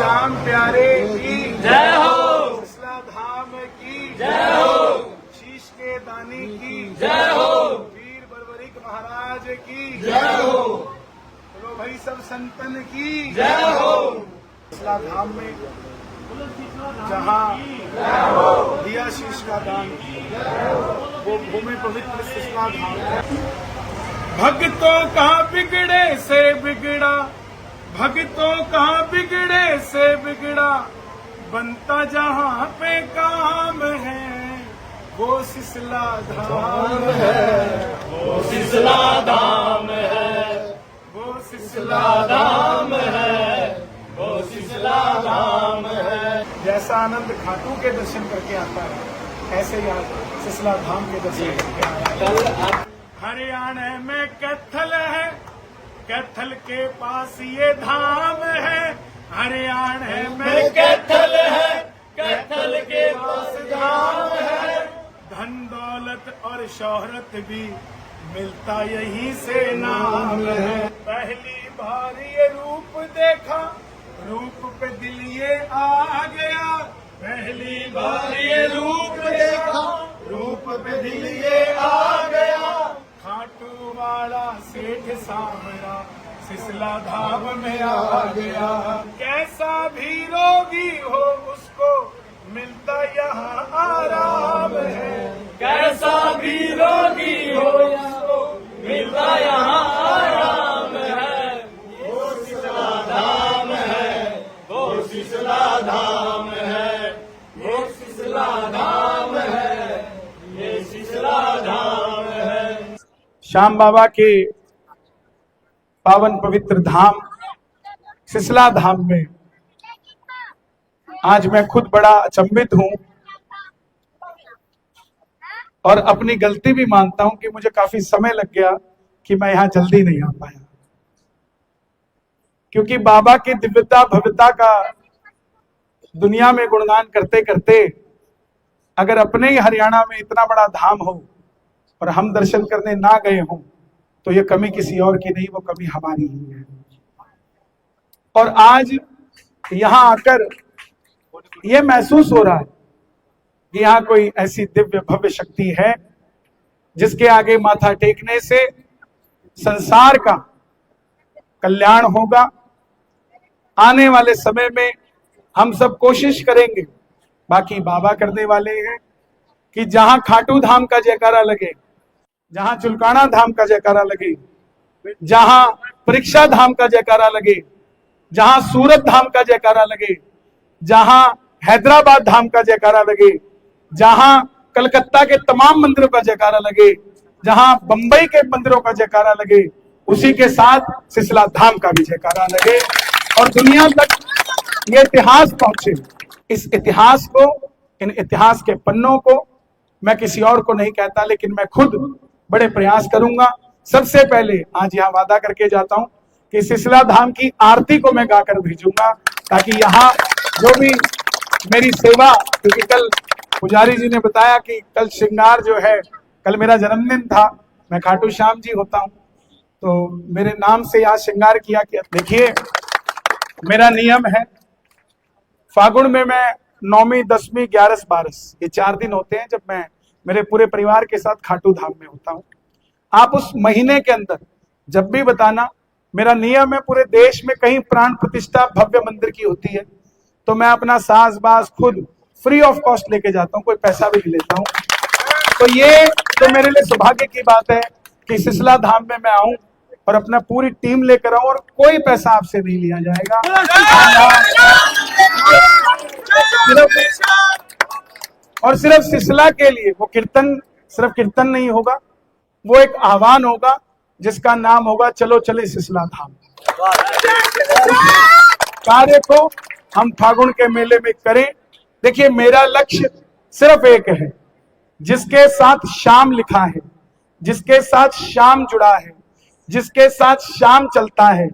श्याम प्यारे की जय हो, सिसला धाम की जय हो, शीश के दानी की जय हो, वीर बर्बरिक महाराज की जय हो, बोलो भाई सब संतन की जय हो, सिसला धाम में जहाँ दिया शीश का दान वो भूमि पवित्र सिसला धाम है। भक्तों का बिगड़े से बिगड़ा, भक्तों का बिगड़े से बिगड़ा, बनता जहाँ पे काम है वो सिसला धाम है, वो सिसला धाम है, वो सिसला धाम है, वो सिसला धाम है। जैसा आनंद खाटू के दर्शन करके आता है ऐसे ही आज सिसला धाम के दर्शन करके आया। हरियाणा में कैथल है, कैथल के पास ये धाम है। हरियाणा में कैथल है, कैथल के पास धाम है। धन दौलत और शोहरत भी मिलता यहीं से नाम है। पहली बार ये रूप देखा, रूप पे दिल ये आ गया। पहली बार ये रूप देखा, रूप पे दिल ये आ गया। खाटू वाला सेठ सामरा सिसला धाम में आ गया। कैसा भी रोगी हो उसको मिलता यहाँ आराम है। कैसा भी रोगी हो उसको मिलता यहाँ आराम है। वो सिसला धाम है, वो सिसला धाम है, वो सिसला धाम है, ये सिसला धाम है। श्याम बाबा के पावन पवित्र धाम सिसला धाम में आज मैं खुद बड़ा अचंभित हूं और अपनी गलती भी मानता हूं कि मुझे काफी समय लग गया कि मैं यहां जल्दी नहीं आ पाया, क्योंकि बाबा की दिव्यता भव्यता का दुनिया में गुणगान करते करते अगर अपने ही हरियाणा में इतना बड़ा धाम हो और हम दर्शन करने ना गए हों तो ये कमी किसी और की नहीं, वो कमी हमारी ही है। और आज यहां आकर ये महसूस हो रहा है कि यहाँ कोई ऐसी दिव्य भव्य शक्ति है जिसके आगे माथा टेकने से संसार का कल्याण होगा। आने वाले समय में हम सब कोशिश करेंगे, बाकी बाबा करने वाले हैं, कि जहां खाटू धाम का जयकारा लगे, जहां चुलकाना धाम का जयकारा लगे, जहां परीक्षा धाम का जयकारा लगे, जहां सूरत धाम का जयकारा लगे, जहां हैदराबाद धाम का जयकारा लगे, जहां कलकत्ता के तमाम मंदिरों का जयकारा लगे, जहां बंबई के मंदिरों का जयकारा लगे, उसी के साथ सिसला धाम का भी जयकारा लगे और दुनिया तक ये इतिहास पहुंचे। इस इतिहास को, इन इतिहास के पन्नों को मैं किसी और को नहीं कहता, लेकिन मैं खुद बड़े प्रयास करूंगा। सबसे पहले आज यहाँ वादा करके जाता हूं कि सिसला धाम की आरती को मैं गाकर भेजूंगा, ताकि यहाँ जो भी मेरी सेवा, क्योंकि कल पुजारी जी ने बताया कि कल श्रृंगार जो है, कल मेरा जन्मदिन था, मैं खाटू श्याम जी होता हूं, तो मेरे नाम से आज श्रृंगार किया। देखिए मेरा नियम है, फागुन में मैं 9वीं 10वीं 11 12 ये 4 दिन होते हैं जब मैं मेरे पूरे परिवार के साथ खाटू धाम में होता हूं। आप उस महीने के अंदर जब भी बताना, मेरा नियम है, पूरे देश में कहीं प्राण प्रतिष्ठा भव्य मंदिर की होती है तो मैं अपना साज बाज खुद फ्री ऑफ कॉस्ट लेके जाता हूं, कोई पैसा भी नहीं लेता हूं। तो ये तो मेरे लिए सौभाग्य की बात है कि सिसला धाम में मैं आऊं और अपना पूरी टीम लेकर आऊं और कोई पैसा आपसे नहीं लिया जाएगा। और सिर्फ सिसला के लिए वो कीर्तन, सिर्फ कीर्तन नहीं होगा, वो एक आह्वान होगा जिसका नाम होगा चलो चले सिसला धाम। कार्य को हम फागुन के मेले में करें। देखिए मेरा लक्ष्य सिर्फ एक है, जिसके साथ शाम लिखा है, जिसके साथ शाम जुड़ा है, जिसके साथ शाम चलता है,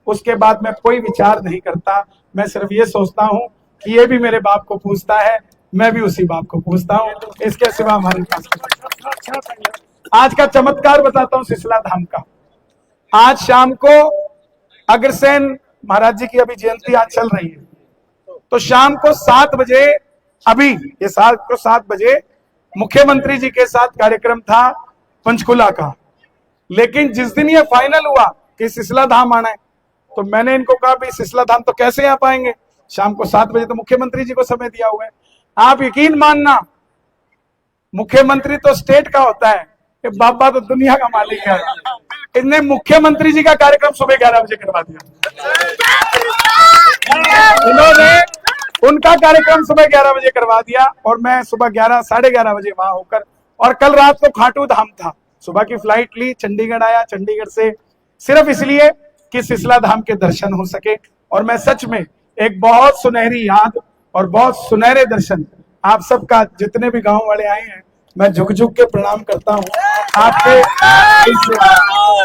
उसके बाद मैं कोई विचार नहीं करता। मैं सिर्फ ये सोचता हूं कि ये भी मेरे बाप को पूछता है, मैं भी उसी बाप को पूछता हूं, इसके सिवा हमारे पास। आज का चमत्कार बताता हूं सिसला धाम का। आज शाम को अग्रसेन महाराज जी की अभी जयंती आज चल रही है, तो शाम को 7 बजे, अभी ये 7 बजे मुख्यमंत्री जी के साथ कार्यक्रम था पंचकुला का। लेकिन जिस दिन ये फाइनल हुआ कि सिसला धाम आना है, तो मैंने इनको कहा भाई सिसला धाम तो कैसे आ पाएंगे, शाम को 7 बजे तो मुख्यमंत्री जी को समय दिया हुआ है। आप यकीन मानना, मुख्यमंत्री तो स्टेट का होता है, ये बाबा तो दुनिया का मालिक है। इन्हें मुख्यमंत्री जी का कार्यक्रम सुबह 11 बजे करवा दिया। इन्होंने उनका कार्यक्रम सुबह 11 बजे करवा दिया और मैं सुबह 11-11:30 बजे वहां होकर, और कल रात को खाटू धाम था, सुबह की फ्लाइट ली, चंडीगढ़ आया, चंडीगढ़ से सिर्फ इसलिए कि सिसला धाम के दर्शन हो सके। और मैं सच में एक बहुत सुनहरी याद और बहुत सुनहरे दर्शन आप सबका, जितने भी गांव वाले आए हैं, मैं झुक झुक के प्रणाम करता हूं। आपके इस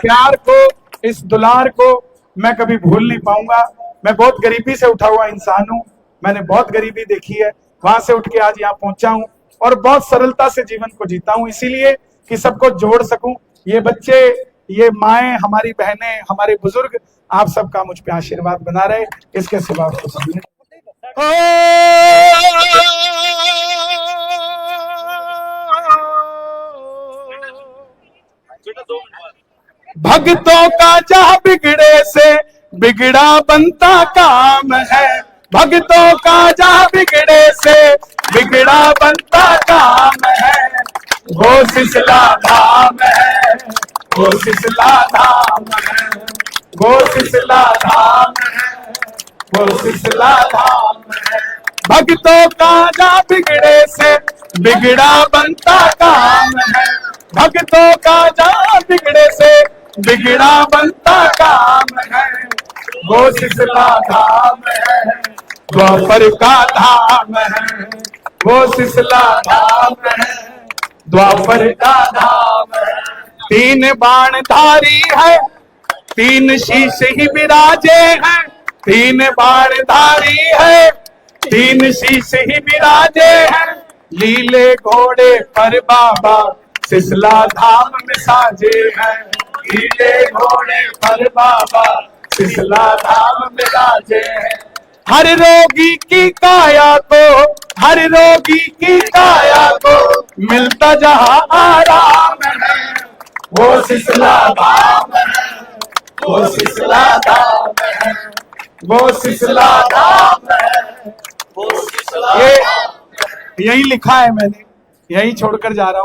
प्यार को, इस दुलार को मैं कभी भूल नहीं पाऊंगा। मैं बहुत गरीबी से उठा हुआ इंसान हूं, मैंने बहुत गरीबी देखी है, वहां से उठ के आज यहाँ पहुंचा हूं और बहुत सरलता से जीवन को जीता हूं, इसीलिए कि सबको जोड़ सकूं। ये बच्चे, ये माएं, हमारी बहनें, हमारे बुजुर्ग, आप सबका मुझ पे आशीर्वाद बना रहे, इसके सिवा कुछ नहीं। भक्तों का जहाँ बिगड़े से बिगड़ा बनता काम है, भक्तों का जहाँ बिगड़े से बिगड़ा बनता काम है। वो सिसला धाम है, वो सिसला धाम है, वो सिसला धाम है, वो सिसला धाम है। भक्तों का जहाँ बिगड़े से बिगड़ा बनता काम है, भक्तों का जहाँ बिगड़े से बिगड़ा बनता काम है। वो सिसला धाम है, द्वापर का धाम है, वो सिसला धाम है, द्वापर का धाम है। 3 बाण धारी है, 3 शीश ही विराजे हैं, 3 बाण धारी है, 3 शीश ही विराजे हैं। लीले घोड़े पर बाबा सिसला धाम में साजे हैं, लीले घोड़े पर बाबा सिसला धाम में साजे हैं। हर रोगी की काया को, हर रोगी की काया को मिलता जहां आराम है। वो सिसला धाम है, वो सिसला धाम है, वो सिसला धाम है, वो सिसला। ये यही लिखा है मैंने, यही छोड़कर जा रहा हूं।